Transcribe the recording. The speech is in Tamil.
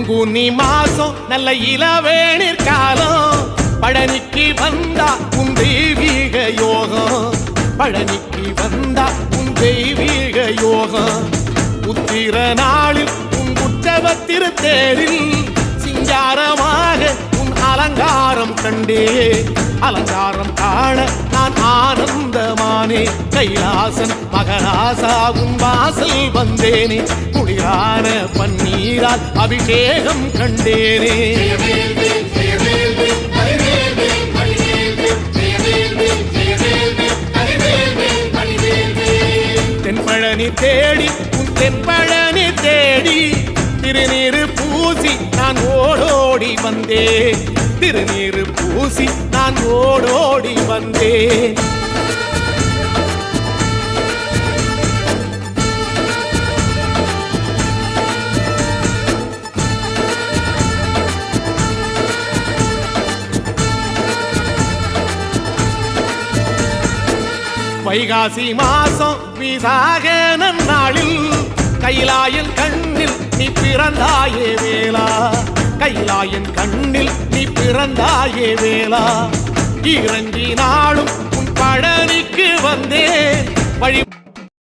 பங்குனி மாசம் நல்ல இளவேணிற் காலம் பழனிக்கு வந்தா உன் தெய்வீக யோகம் பழனிக்கு வந்தா உன் தெய்வீக யோகம் உத்திர நாளில் உன் உற்சவ திருத்தேரில் சிங்காரமாக உன் அலங்காரம் கண்டே அலங்காரம் காண நான் ஆனந்தமானே கைலாசன் மகராசா உன் வாசல் வந்தேனே குளிரான பன்னீரால் அபிஷேகம் கண்டேனே தென்பழனி தேடி உன் தென்பழனி தேடி திருநீரு பூசி நான் ஓடோடி வந்தேன் திருநீரு பூசி நான் ஓடோடி வந்தேன் வைகாசி மாசம் விசாக நன்னாளில் கைலாயன் கண்ணில் நீ பிறந்தாயே வேளா கைலாயன் கண்ணில் நீ பிறந்தாயே வேளா இறங்கி நாளும் உன் பழனிக்கு வந்தேன் வழி